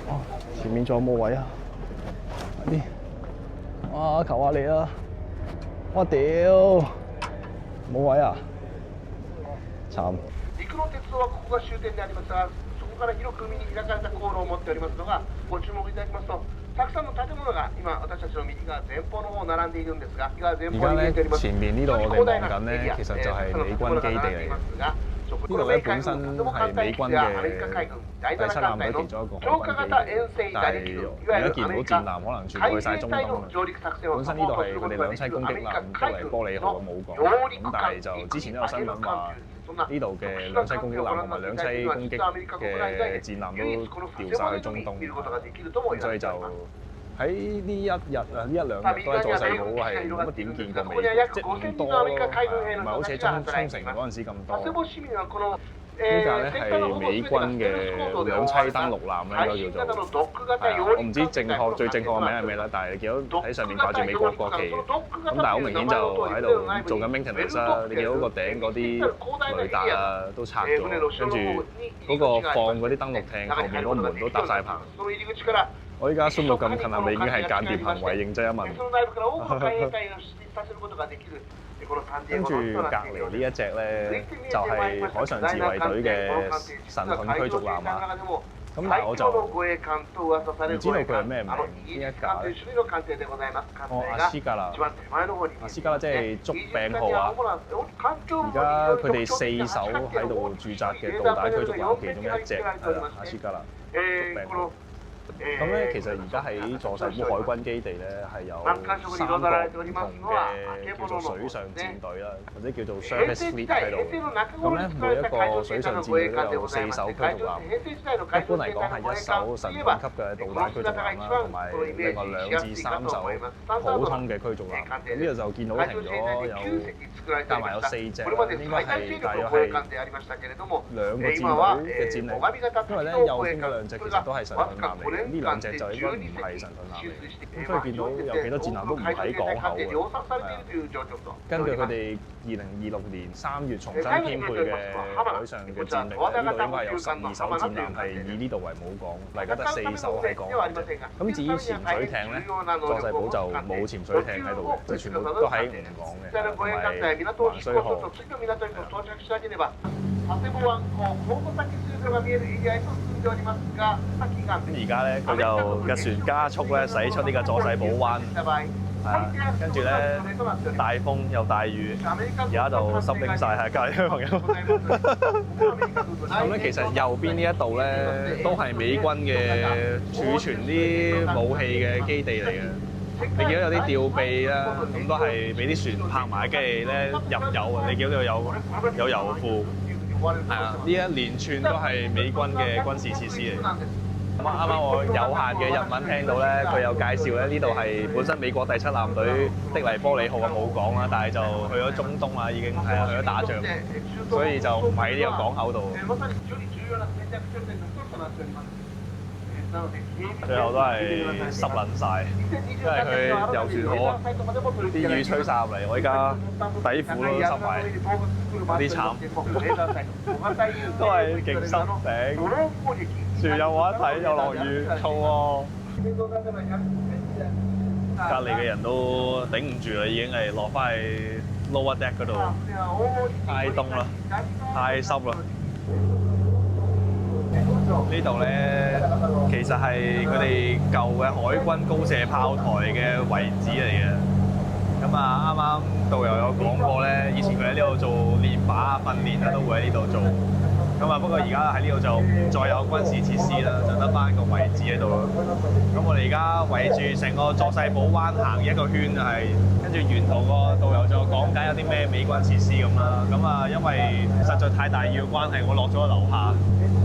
哇，前面仲有冇位啊？快啲！哇，求下你啦！我屌，冇位啊！慘。陸路鉄道はここが終点でありますが、そこから広く海に開かれた航路を持っておりますのが、ご注目いただきますと、たくさんの建物が今私たちの右側前方の方並んでいるんですが、右側前方に見えております。前面呢度我哋望緊咧，其實就係美軍基地嚟嘅。呢度咧本身係美軍嘅第7艦隊其中一個海軍基地，但係而家見唔到戰艦，可能全部去晒中東啦。本身呢度係佢哋兩棲攻擊艦德黎波里號嘅母港，咁但係就之前都有新聞話呢度嘅兩棲攻擊艦同埋兩棲攻擊嘅戰艦都調晒去中東，咁所以就喺呢一日啊，呢1-2日都喺佐世保係冇乜點見過美軍，即係唔多咯，唔係好似喺沖繩嗰陣時咁多。呢架咧係美軍嘅兩棲登陸艦咧，應該叫做我唔知最正確嘅名係咩啦，但係你見到喺上面掛住美國國旗嘅，咁但係好明顯就喺度做緊 maintenance 啦。你見到個頂嗰啲雷達啊都拆咗，跟住嗰個放嗰啲登陸艇後面嗰門都搭晒棚。我依家縮到咁近係咪已經係間諜行為？認真一問。跟住隔離呢一隻咧，就係海上自衛隊嘅神盾驅逐艦啊。咁但係我就唔知道佢係咩名，呢一架咧。哦，阿斯加啦，阿斯加啦即係竹柄號啊。而家佢哋4艘喺度駐紮嘅導彈驅逐艦其中一隻係啦，阿斯加啦，竹柄號。咁咧，其實而家喺佐世保海軍基地咧，係有3個唔同嘅叫做水上戰隊啦，或者叫做 Surface Fleet 喺度。咁咧，每一個水上戰隊都有4艘驅逐艦。一般嚟講係1艘神盾級嘅導彈驅逐艦啦，同埋另外2至3艘普通嘅驅逐艦。咁呢度就見到停咗有加埋有4隻，應該係大約係2個戰隊嘅戰力。因為咧右邊嗰2隻其實都係神盾艦嚟。呢2隻就應該唔係神盾艦嚟，咁所以見到有幾多戰艦都唔喺港口嘅。根據佢哋2026年3月重新編配嘅海上嘅戰力，呢度應該係有12艘戰艦係以呢度為母港，而家得4艘喺港口啫。咁至於潛水艇咧，佐世保就冇潛水艇喺度嘅，就全部都喺五港嘅，同埋橫須賀。而家咧佢就架船加速咧駛出呢個佐世保灣，係啊，跟住咧大風又大雨，而家就濕拎晒係隔離嘅朋友。咁咧其實右邊呢一度咧都係美軍嘅儲存啲武器嘅基地嚟嘅。你見到有啲吊臂啦，咁都係俾啲船泊埋，跟住咧入油啊！你見到呢度有油庫。係啊，呢一連串都係美軍嘅軍事設施嚟。咁啱啱我有限嘅日文聽到咧，佢有介紹咧，呢度係本身美國第7艦隊的黎波里號嘅母港啦，但係就去咗中東啦，已經係啊，去咗打仗，所以就唔喺呢個港口度。最後都係濕撚晒，因為佢遊船河啲雨吹晒入嚟，我依家底褲都濕埋，有啲慘，都係勁濕頂。船又冇得睇，又落雨，燥喎。隔離嘅人都頂唔住啦，已經係落翻去 lower deck 嗰度，太凍啦，太濕啦。呢度咧，其實係佢哋舊嘅海軍高射炮台嘅遺址嚟嘅。咁啊，啱啱導遊有講過咧，以前佢喺呢度做練靶啊、訓練啊，都會喺呢度做。咁啊，不過而家喺呢度就唔再有軍事設施啦，就得翻個遺址喺度咯。咁我哋而家圍住成個佐世保灣行一個圈，係跟住沿途個導遊就講解有啲咩美軍設施咁啦。咁啊，因為實在太大雨嘅關係，我落咗樓下。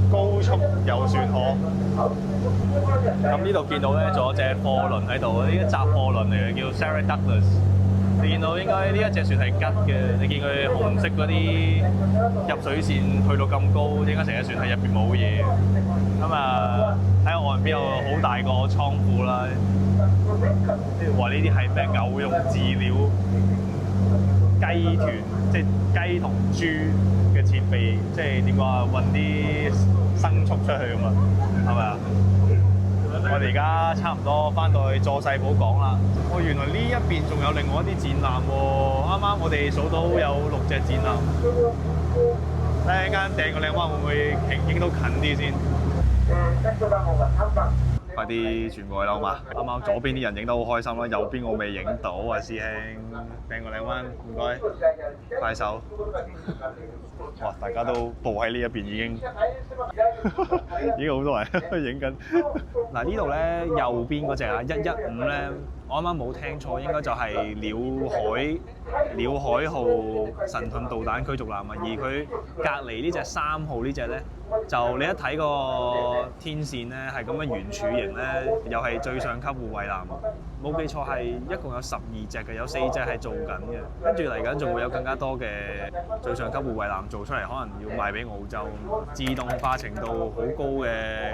高速遊船河，咁呢度見到咧，仲有隻貨輪喺度，呢啲集貨輪嚟嘅，叫 Sarah Douglas。你見到應該呢一隻船係吉嘅，你見佢紅色嗰啲入水線去到咁高，應該成隻船係入邊冇嘢。咁啊喺岸邊有好大個倉庫啦。話呢啲係咩牛肉飼料、雞團，即係雞同豬嘅設備，即係點講啊？運啲牲畜出去咁啊，係咪啊？我哋而家差唔多翻到去佐世保港啦。哦，原來呢一邊仲有另外一啲展覽喎。啱啱我哋數到有6隻展覽。睇下間掟個靚灣會唔會影到近啲先？快啲轉過去啦，好嘛？啱啱左邊啲人影得好開心啦，右邊我未影到啊，師兄。掟個靚灣，唔該，快手。哇！大家都步喺呢一邊已經好多人影緊。嗱呢度咧右邊嗰隻啊115咧，我啱啱冇聽錯，應該就係鳥海號神盾導彈驅逐艦啊。而佢隔離呢隻3號呢隻咧，就你一睇個天線咧係咁嘅圓柱形咧，又係最上級護衛艦。冇記錯係一共有12隻嘅，有4隻係做緊嘅，跟住嚟緊仲會有更加多嘅最上級護衛艦做出嚟，可能要賣俾澳洲。自動化程度好高嘅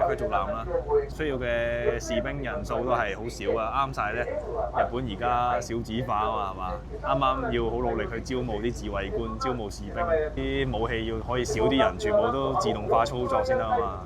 驅逐艦啦，需要嘅士兵人數都係好少啊，啱晒咧。日本而家少子化啊嘛，係嘛？啱啱要好努力去招募啲自衛官、招募士兵，啲武器要可以少啲人，全部都自動化操作先得啊嘛。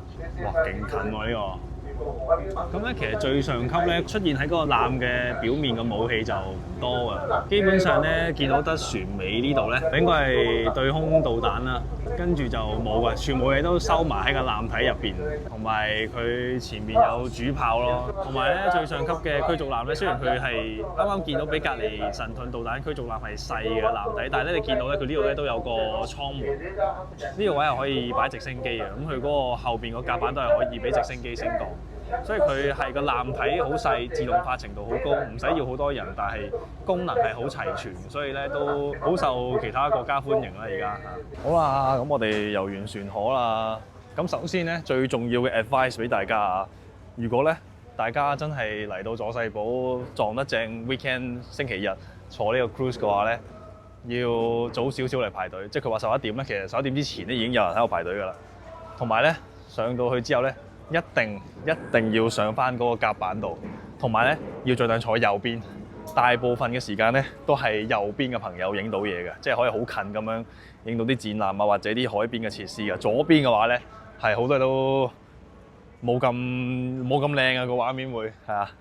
哇，勁近喎呢個！咁咧，其實最上級咧出現喺嗰個艦嘅表面嘅武器就唔多嘅，基本上咧見到得船尾呢度咧，應該係對空導彈啦，跟住就冇嘅，全部嘢都收埋喺個艦體入邊，同埋佢前面有主炮咯，同埋咧最上級嘅驅逐艦咧，雖然佢係啱啱見到比隔離神盾導彈驅逐艦係細嘅艦體，但係咧你見到咧佢呢度咧都有個艙門，呢個位係可以擺直升機嘅，咁佢嗰個後邊個甲板都係可以俾直升機升降。所以佢係個艦體好細，自動化程度好高，唔使要好多人，但係功能係好齊全，所以咧都好受其他國家歡迎啦。而家好啦，咁我哋遊完船河啦。咁首先咧最重要嘅 advice 俾大家啊，如果咧大家真係嚟到佐世保撞得正 weekend 星期日坐呢個 cruise 嘅話咧，要早少少嚟排隊。即係佢話11點咧，其實11點之前咧已經有人喺度排隊㗎啦。同埋咧上到去之後咧，一定要上翻嗰個甲板度，同埋咧要盡量坐右邊。大部分嘅時間咧都係右邊嘅朋友影到嘢嘅，即係可以好近咁樣影到啲展覽啊，或者啲海邊嘅設施嘅。左邊嘅話咧係好多嘢都冇咁靚啊，個畫面會係啊，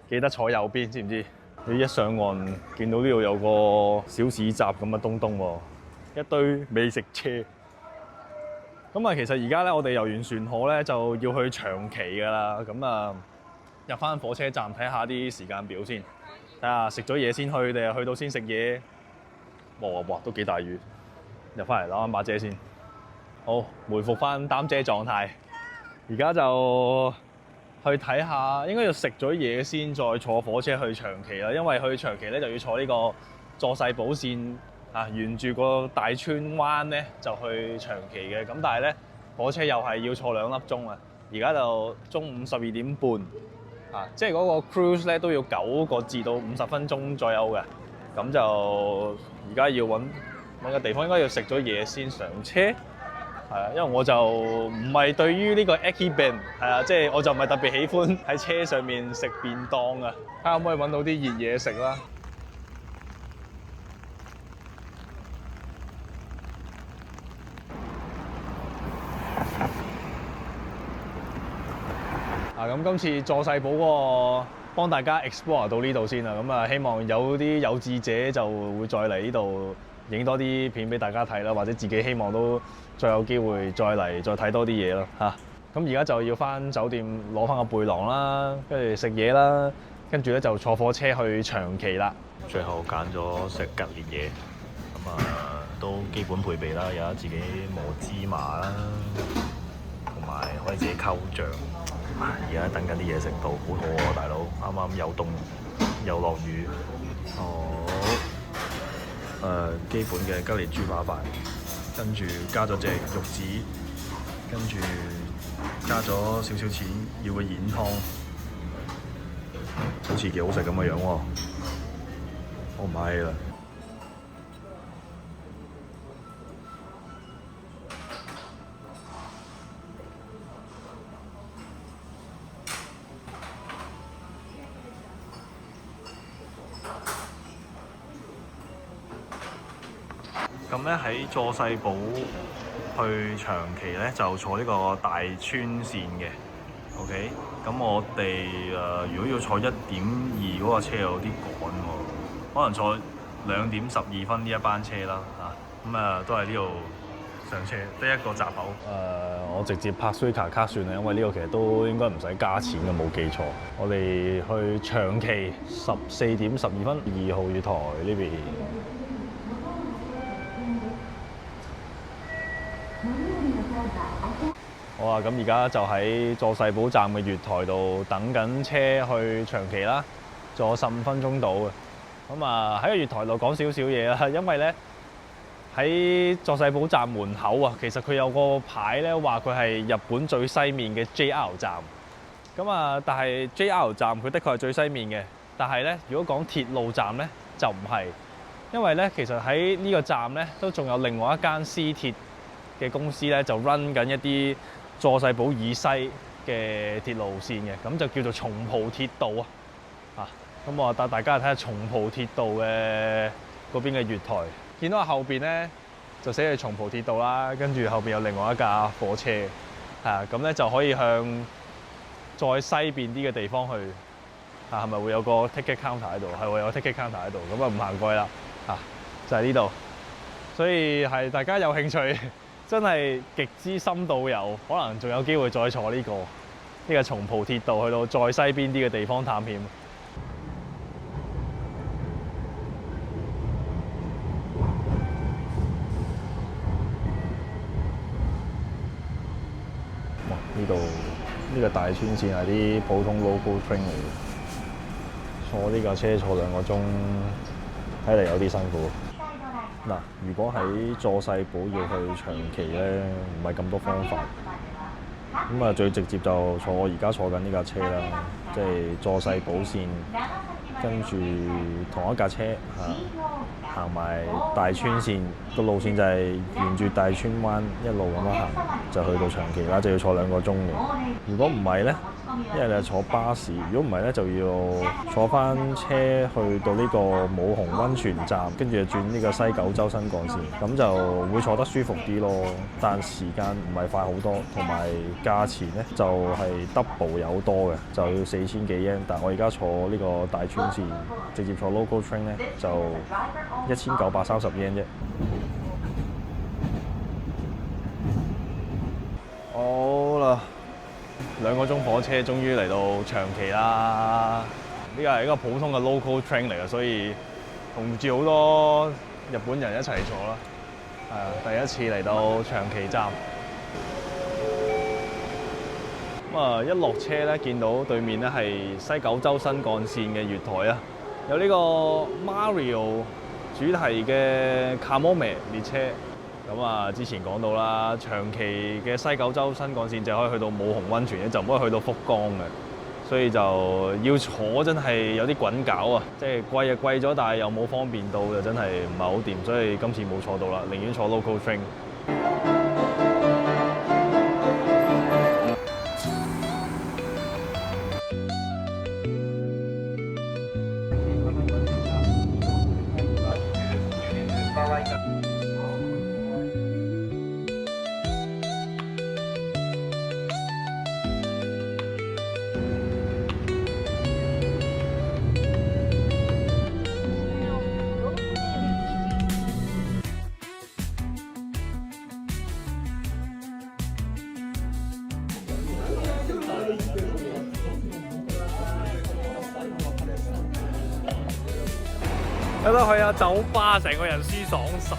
記得坐右邊，知唔知？你一上岸見到呢度有個小市集咁嘅東喎，一堆美食車。咁啊，其實而家咧，我哋遊完船河咧，就要去長崎㗎啦。咁啊，入翻火車站睇下啲時間表先，睇下食咗嘢先去定係去到先食嘢。哇，都幾大雨。入翻嚟攞把遮先。好，回復翻擔遮狀態。而家就去睇下，應該要食咗嘢先，再坐火車去長崎啦。因為去長崎咧就要坐呢個佐世保線。沿住個大川灣咧就去長崎嘅，咁但係咧火車又係要坐2粒鐘啊！而家就中午12點半，即係嗰個 cruise 咧都要9個至到50分鐘左右嘅，咁就而家要揾個地方，應該要食咗嘢先上車，係啊，因為我就唔係對於呢個 Ekiben 係啊，即係我就唔係特別喜歡喺車上面食便當啊，睇下可唔可以揾到啲熱嘢食啦。咁今次佐世保嗰個幫大家 explore 到呢度先啦，咁啊希望有啲有志者就會再嚟呢度影多啲片俾大家睇啦，或者自己希望都再有機會再嚟再睇多啲嘢咯嚇。咁而家就要翻酒店攞翻個背囊啦，跟住食嘢啦，跟住咧就坐火車去長崎啦。最後揀咗食吉列嘢，咁都基本配備啦，有得自己磨芝麻啦，同埋可以自己溝醬。而家等緊啲嘢食到，好肚餓喎，大佬！啱啱又凍又落雨。基本嘅吉列豬扒飯，跟住加咗隻玉子，跟住加咗少少錢要個燕湯，好似幾好食咁嘅樣喎。我買啦。咁咧喺佐世保去長崎咧就坐呢個大川線嘅 ，OK。咁我哋如果要坐1:2嗰個車有啲趕喎，可能坐2:12呢一班車啦嚇。咁都係呢度上車，得一個閘口。我直接拍 Suica 卡算啦，因為呢個其實都應該唔使加錢嘅，冇記錯。我哋去長崎14:12 2號月台呢邊。好啊，咁而家就喺佐世保站嘅月台度等緊車去長崎啦，仲有15分鐘到嘅。咁喺個月台度講少少嘢啦，因為咧喺佐世保站門口啊，其實佢有個牌咧話佢係日本最西面嘅 JR 站。但係 JR 站佢的確係最西面嘅，但係咧如果講鐵路站咧就唔係，因為咧其實喺呢個站咧都仲有另外一間私鐵嘅公司咧就 run 緊一啲佐世保以西嘅鐵路線嘅，咁就叫做松浦鐵道啊！咁我帶大家睇下松浦鐵道嘅嗰邊嘅月台，見到後邊咧就寫住松浦鐵道啦，跟住後邊有另外一架火車，咁咧就可以向再西邊啲嘅地方去，係咪會有個 ticket counter 喺度？係會有 ticket counter 喺度，咁唔行過去啦，就係呢度，所以係大家有興趣。真係極之深度遊，可能仲有機會再坐呢個松浦鐵道去到再西邊啲嘅地方探險。哇！呢個大川線係啲普通 local train 嚟嘅，坐呢架車坐2個鐘，睇嚟有啲辛苦。嗱，如果喺佐世保要去長崎咧，唔係咁多方法。最直接就坐我而家坐緊呢架車啦，即係佐世保線，跟住同一架車行埋大川線，個路線就係沿住大川灣一路咁樣行，就去到長崎啦，就要坐2個鐘嘅。如果唔係咧，一係你係坐巴士，如果唔係咧就要坐翻車去到呢個武雄溫泉站，跟住就轉呢個西九州新幹線，咁就會坐得舒服啲咯。但時間唔係快好多，同埋價錢咧就係 double 有多嘅，就要4000幾yen。但我而家坐呢個大川線，直接坐 local train 咧就1930yen啫。好啦。2個鐘火車終於嚟到長崎啦！呢個係一個普通嘅 local train 嚟嘅，所以同住好多日本人一齊坐啦。第一次嚟到長崎站。一落車咧，見到對面咧係西九州新幹線嘅月台啊，有呢個 Mario 主題嘅 Kamome 列車。之前講到啦，長崎嘅西九州新幹線就可以去到武雄溫泉，就唔可以去到福岡嘅，所以就要坐真係有啲滾搞啊！即係貴就貴咗，但係又冇方便到，就真係唔係好掂，所以今次冇坐到啦，寧願坐 local train。有得去下酒吧，成個人舒爽晒。